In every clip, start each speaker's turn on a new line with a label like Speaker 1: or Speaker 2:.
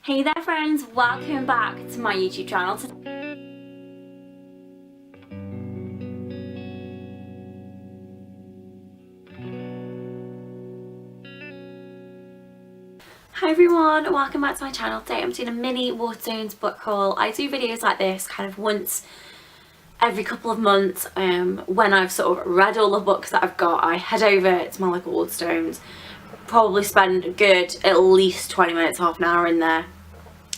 Speaker 1: Hey there friends, welcome back to my YouTube channel. Hi everyone, welcome back to my channel. Today I'm doing a mini Waterstones book haul. I do videos like this kind of once every couple of months. When I've sort of read all the books that I've got, I head over to my local Waterstones, probably spend a good at least 20 minutes, half an hour in there,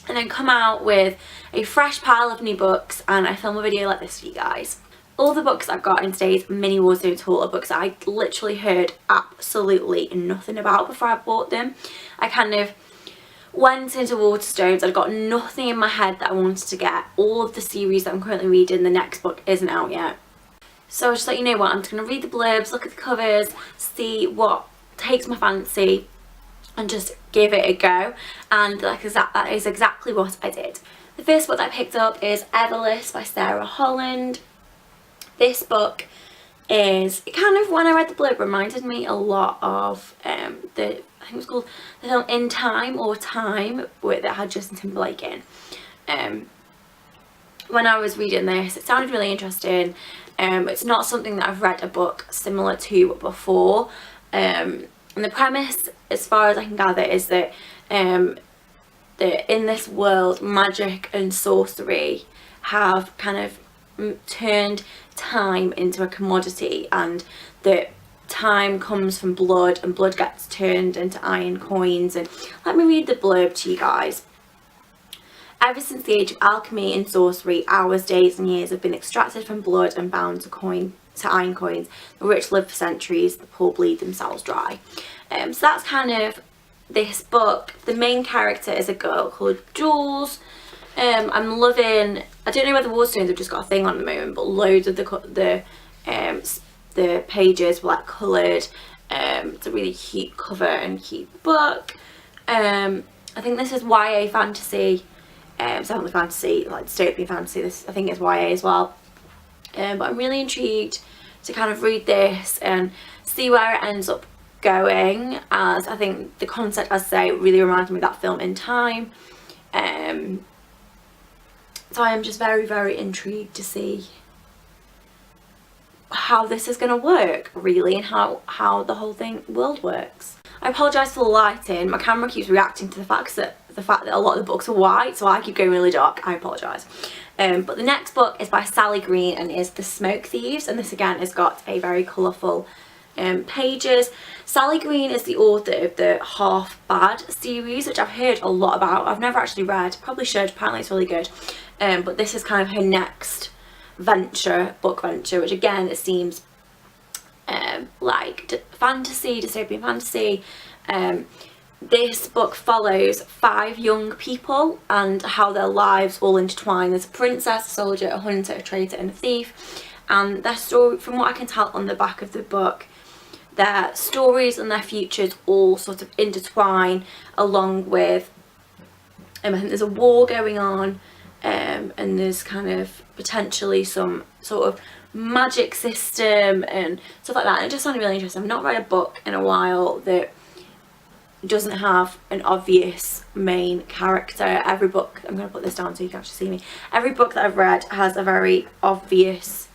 Speaker 1: and then come out with a fresh pile of new books and I film a video like this for you guys. All the books I've got in today's mini Waterstones haul are books that I literally heard absolutely nothing about before I bought them. I kind of went into Waterstones, I'd got nothing in my head that I wanted to get. All of the series that I'm currently reading, the next book isn't out yet. So I'll just let you know what, I'm just going to read the blurbs, look at the covers, see what takes my fancy and just give it a go, and that is exactly what I did. The first book that I picked up is Everlist by Sarah Holland. This book is, it kind of, when I read the blurb, reminded me a lot of I think it was called the film In Time or Time, that had Justin Timberlake in. When I was reading this, it sounded really interesting. It's not something that I've read a book similar to before. And the premise, as far as I can gather, is that in this world, magic and sorcery have kind of turned time into a commodity, and that time comes from blood and blood gets turned into iron coins. And let me read the blurb to you guys. Ever since the age of alchemy and sorcery, hours, days and years have been extracted from blood and bound to iron coins. The rich live for centuries, the poor bleed themselves dry. So that's kind of this book. The main character is a girl called Jules. I'm loving, I don't know whether Waterstones have just got a thing on at the moment, but loads of the pages were like coloured. It's a really cute cover and cute book. I think this is YA fantasy. It's definitely fantasy, like dystopian fantasy. This, I think, is YA as well. But I'm really intrigued to kind of read this and see where it ends up going, as I think the concept, as I say, really reminds me of that film In Time. So I am just very, very intrigued to see how this is going to work, really, and how the whole world works. I apologise for the lighting. My camera keeps reacting to the fact that a lot of the books are white, so I keep going really dark. I apologise. But the next book is by Sally Green and is The Smoke Thieves, and this again has got a very colourful pages. Sally Green is the author of the Half Bad series, which I've heard a lot about. I've never actually read, probably should, apparently it's really good. But this is kind of her next book venture, which again, it seems like fantasy, dystopian fantasy. This book follows 5 young people and how their lives all intertwine. There's a princess, a soldier, a hunter, a traitor and a thief, and their story, from what I can tell on the back of the book, their stories and their futures all sort of intertwine, along with I think there's a war going on, and there's kind of potentially some sort of magic system and stuff like that, and it just sounded really interesting. I've not read a book in a while that doesn't have an obvious main character. Every book, I'm going to put this down so you can actually see me, every book that I've read has a very obvious,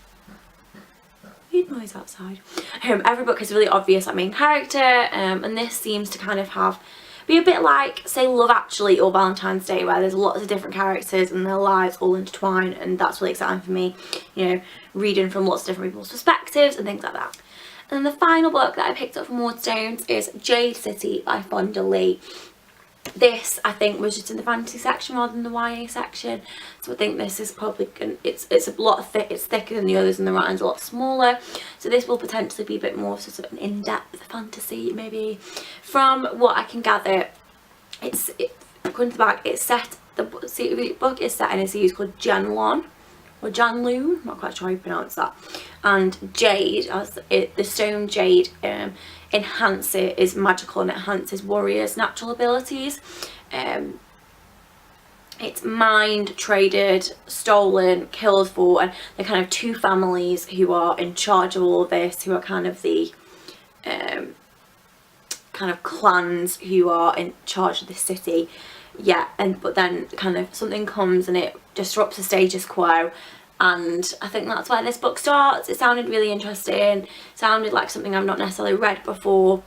Speaker 1: weird noise outside, every book has a really obvious main character, and this seems to kind of be a bit like, say, Love Actually or Valentine's Day, where there's lots of different characters and their lives all intertwine, and that's really exciting for me, you know, reading from lots of different people's perspectives and things like that. And then the final book that I picked up from Waterstones is Jade City by Fonda Lee. This, I think, was just in the fantasy section rather than the YA section, so I think this is probably, it's a lot thick, it's thicker than the others and the writing's a lot smaller, so this will potentially be a bit more sort of an in-depth fantasy, maybe. From what I can gather, according to the back, the book is set in a series called Janlun, or Janloon, I'm not quite sure how you pronounce that, and Jade, the stone Jade, is magical and enhances warriors' natural abilities. It's mined, traded, stolen, killed for, and they're kind of 2 families who are in charge of all of this, who are kind of the kind of clans who are in charge of the city. yeah, but then kind of something comes and it disrupts the status quo. And I think that's where this book starts. It sounded really interesting, sounded like something I've not necessarily read before,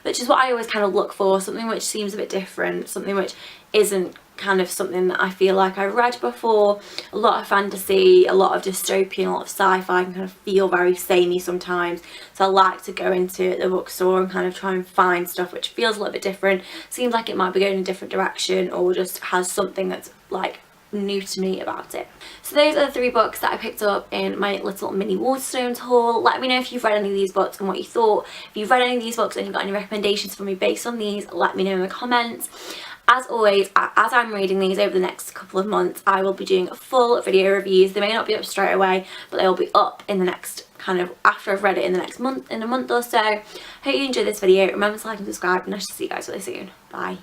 Speaker 1: which is what I always kind of look for, something which seems a bit different, something which isn't kind of something that I feel like I've read before. A lot of fantasy, a lot of dystopian, a lot of sci-fi can kind of feel very samey sometimes, so I like to go into the bookstore and kind of try and find stuff which feels a little bit different, seems like it might be going in a different direction, or just has something that's like new to me about it. So those are the 3 books that I picked up in my little mini Waterstones haul. Let me know if you've read any of these books and what you thought. If you've read any of these books and you've got any recommendations for me based on these, let me know in the comments. As always, as I'm reading these over the next couple of months, I will be doing full video reviews. They may not be up straight away, but they will be up in the next kind of after I've read it in the next month, in a month or so. Hope you enjoyed this video. Remember to like and subscribe, and I shall see you guys really soon. Bye.